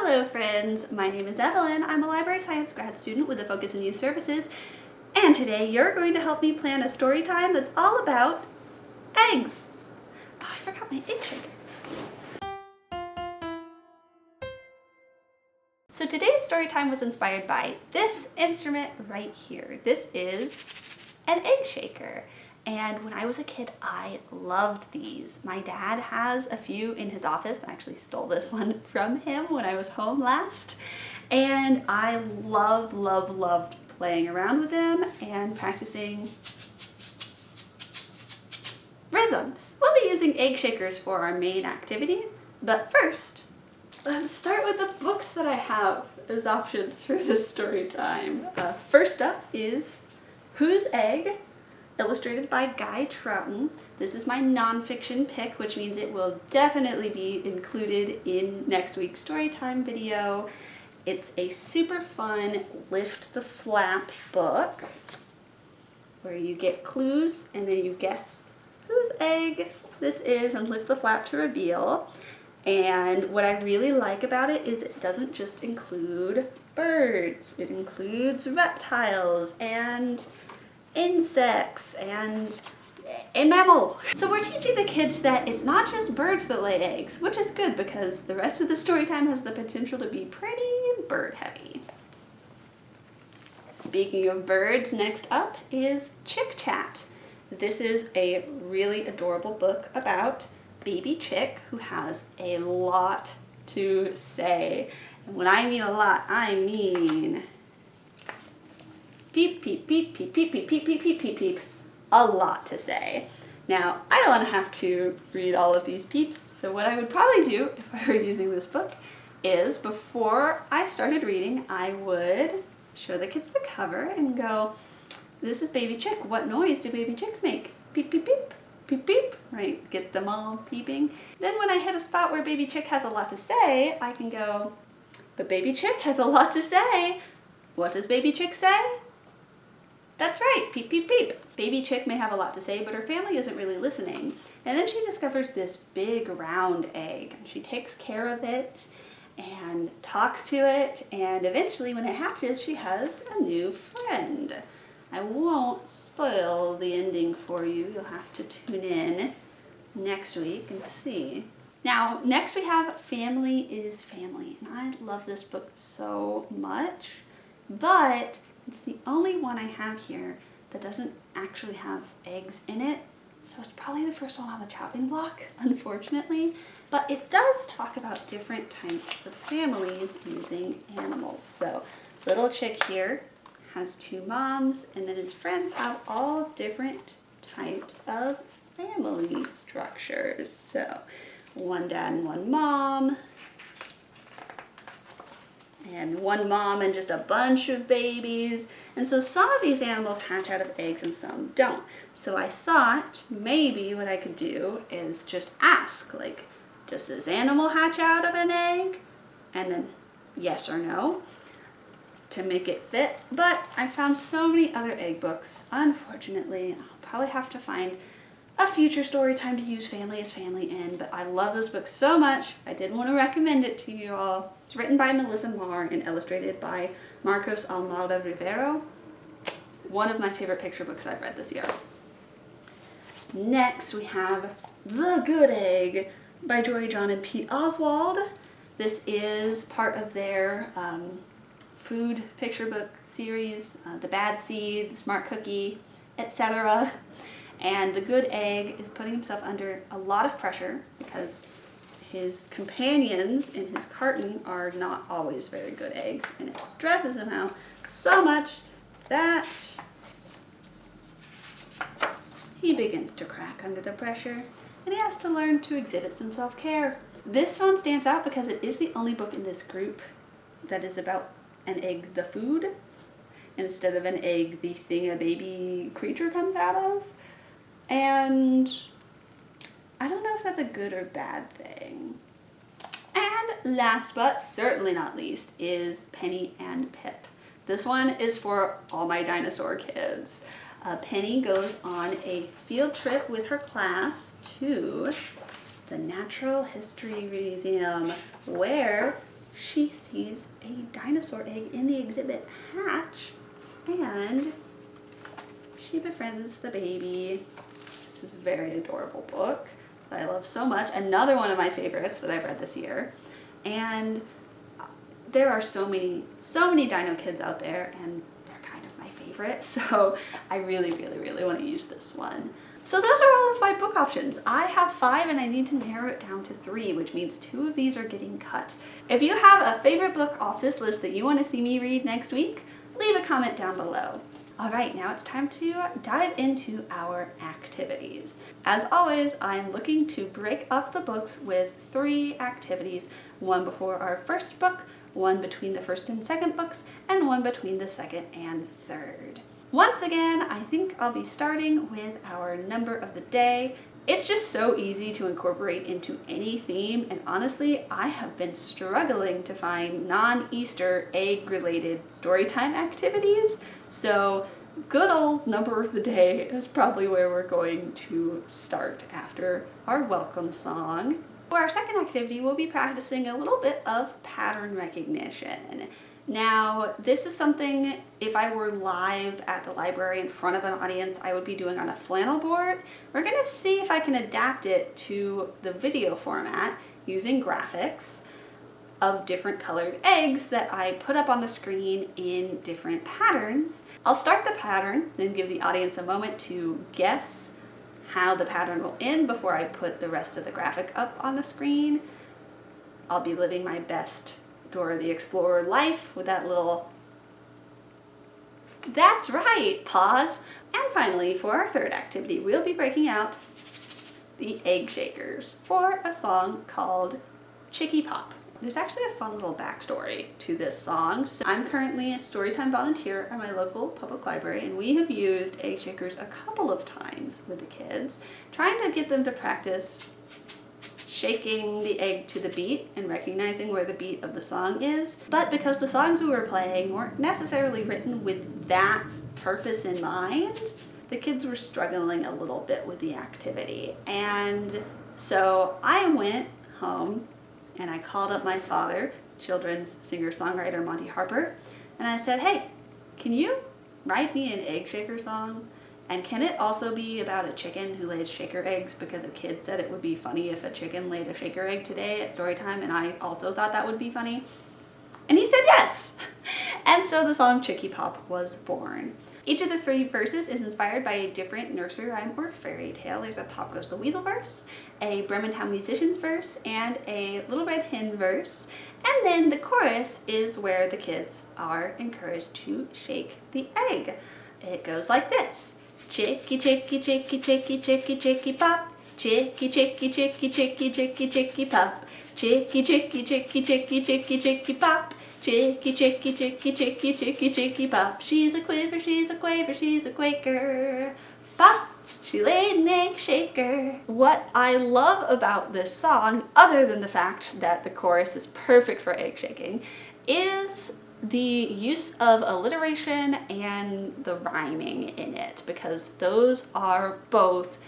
Hello friends, my name is Evelyn. I'm a library science grad student with a focus in youth services, and today you're going to help me plan a story time that's all about eggs. Oh, I forgot my egg shaker. So today's story time was inspired by this instrument right here. This is an egg shaker. And when I was a kid, I loved these. My dad has a few in his office. I actually stole this one from him when I was home last. And I loved playing around with them and practicing rhythms. We'll be using egg shakers for our main activity, but first, let's start with the books that I have as options for this story time. First up is Whose Egg? Illustrated by Guy Troughton. This is my nonfiction pick, which means it will definitely be included in next week's storytime video. It's a super fun lift the flap book where you get clues and then you guess whose egg this is and lift the flap to reveal. And what I really like about it is it doesn't just include birds. It includes reptiles and insects and a mammal. So we're teaching the kids that it's not just birds that lay eggs, which is good because the rest of the story time has the potential to be pretty bird heavy. Speaking of birds, next up is Chick Chat. This is a really adorable book about baby chick who has a lot to say. And when I mean a lot, I mean peep, peep, peep, peep, peep, peep, peep, peep, peep, peep, peep. A lot to say. Now, I don't want to have to read all of these peeps, so what I would probably do if I were using this book is before I started reading, I would show the kids the cover and go, this is baby chick. What noise do baby chicks make? Peep, peep, peep, peep, peep, right? Get them all peeping. Then when I hit a spot where baby chick has a lot to say, I can go, but baby chick has a lot to say. What does baby chick say? That's right, peep, peep, peep. Baby chick may have a lot to say, but her family isn't really listening. And then she discovers this big round egg. She takes care of it and talks to it, and eventually when it hatches, she has a new friend. I won't spoil the ending for you. You'll have to tune in next week and see. Now, next we have Family is Family, and I love this book so much, but it's the only one I have here that doesn't actually have eggs in it, so it's probably the first one on the chopping block, unfortunately. But it does talk about different types of families using animals. So little chick here has two moms, and then his friends have all different types of family structures. So one dad and one mom, and one mom and just a bunch of babies. And so some of these animals hatch out of eggs and some don't. So I thought maybe what I could do is just ask, like, does this animal hatch out of an egg? And then yes or no to make it fit. But I found so many other egg books. Unfortunately, I'll probably have to find a future story time to use Family is Family in, but I love this book so much, I did want to recommend it to you all. It's written by Marr and illustrated by Almada Rivero. One of my favorite picture books I've read this year. Next we have The Good Egg by Jory, John, and Pete Oswald. This is part of their food picture book series, The Bad Seed, The Smart Cookie, etc. And the good egg is putting himself under a lot of pressure because his companions in his carton are not always very good eggs, and it stresses him out so much that he begins to crack under the pressure, and he has to learn to exhibit some self-care. This one stands out because it is the only book in this group that is about an egg, the food, instead of an egg, the thing a baby creature comes out of. And I don't know if that's a good or bad thing. And last but certainly not least is Penny and Pip. This one is for all my dinosaur kids. Penny goes on a field trip with her class to the Natural History Museum, where she sees a dinosaur egg in the exhibit hatch, and she befriends the baby. This is a very adorable book that I love so much. Another one of my favorites that I've read this year. And there are so many dino kids out there, and they're kind of my favorite, so I really want to use this one. So those are all of my book options. I have 5 and I need to narrow it down to 3, which means 2 of these are getting cut. If you have a favorite book off this list that you want to see me read next week, leave a comment down below. Alright, now it's time to dive into our activities. As always, I'm looking to break up the books with 3 activities, 1 before our first book, 1 between the first and second books, and 1 between the second and third. Once again, I think I'll be starting with our number of the day. It's just so easy to incorporate into any theme, and honestly, I have been struggling to find non-Easter egg-related storytime activities, so good old number of the day is probably where we're going to start after our welcome song. For our second activity, we'll be practicing a little bit of pattern recognition. Now, this is something, if I were live at the library in front of an audience, I would be doing on a flannel board. We're going to see if I can adapt it to the video format using graphics of different colored eggs that I put up on the screen in different patterns. I'll start the pattern, then give the audience a moment to guess how the pattern will end before I put the rest of the graphic up on the screen. I'll be living my best Dora the Explorer life with that little, that's right, pause. And finally, for our third activity, we'll be breaking out the egg shakers for a song called Chicky Pop. There's actually a fun little backstory to this song. So I'm currently a storytime volunteer at my local public library, and we have used egg shakers a couple of times with the kids, trying to get them to practice shaking the egg to the beat and recognizing where the beat of the song is. But because the songs we were playing weren't necessarily written with that purpose in mind, the kids were struggling a little bit with the activity. And so I went home and I called up my father, children's singer-songwriter Monty Harper, and I said, hey, can you write me an egg shaker song? And can it also be about a chicken who lays shaker eggs, because a kid said it would be funny if a chicken laid a shaker egg today at story time, and I also thought that would be funny. And he said yes! And so the song Chicky Pop was born. Each of the 3 verses is inspired by a different nursery rhyme or fairy tale. There's a Pop Goes the Weasel verse, a Bremertown Musicians verse, and a Little Red Hen verse. And then the chorus is where the kids are encouraged to shake the egg. It goes like this. Chicky, chicky, chicky, chicky, chicky, chicky, pop. Chicky, chicky, chicky, chicky, chicky, chicky, pop. Chicky, chicky, chicky, chicky, chicky, chicky, pop. Chicky, chicky, chicky, chicky, chicky, chicky, pop. She's a quiver, she's a quaver, she's a Quaker. Pop, she laid an egg shaker. What I love about this song, other than the fact that the chorus is perfect for egg shaking, is the use of alliteration and the rhyming in it, because those are both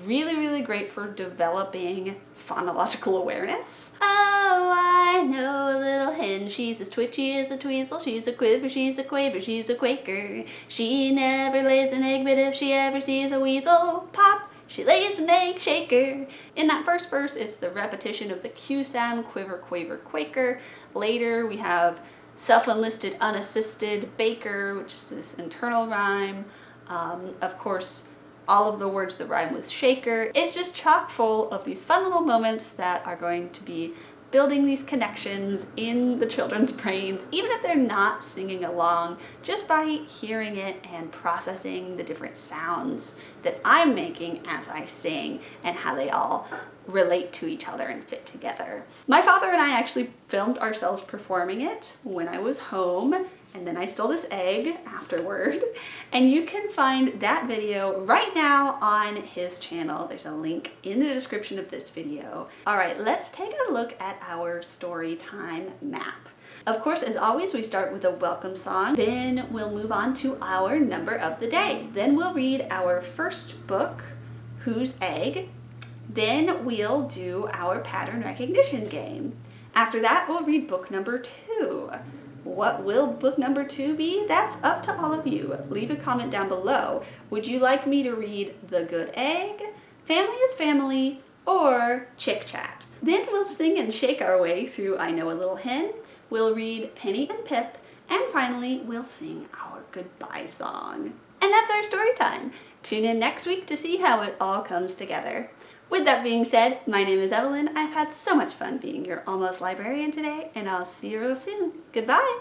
really great for developing phonological awareness. Oh, I know a little hen, she's as twitchy as a tweezle, she's a quiver, she's a quaver, she's a Quaker. She never lays an egg, but if she ever sees a weasel pop, she lays an egg shaker. In that first verse, it's the repetition of the Q sound, quiver, quaver, Quaker. Later, we have self-enlisted, unassisted, baker, which is this internal rhyme. Of course, all of the words that rhyme with shaker. It's just chock full of these fun little moments that are going to be building these connections in the children's brains, even if they're not singing along, just by hearing it and processing the different sounds that I'm making as I sing and how they all relate to each other and fit together. My father and I actually filmed ourselves performing it when I was home, and then I stole this egg afterward, and you can find that video right now on his channel. There's a link in the description of this video. All right, let's take a look at our story time map. Of course, as always, we start with a welcome song, then we'll move on to our number of the day. Then we'll read our first book, Whose Egg? Then we'll do our pattern recognition game. After that, we'll read book number 2. What will book number 2 be? That's up to all of you. Leave a comment down below. Would you like me to read The Good Egg, Family is Family, or Chick Chat? Then we'll sing and shake our way through I Know a Little Hen, we'll read Penny and Pip, and finally we'll sing our goodbye song. And that's our story time. Tune in next week to see how it all comes together. With that being said, my name is Evelyn. I've had so much fun being your almost librarian today, and I'll see you real soon. Goodbye!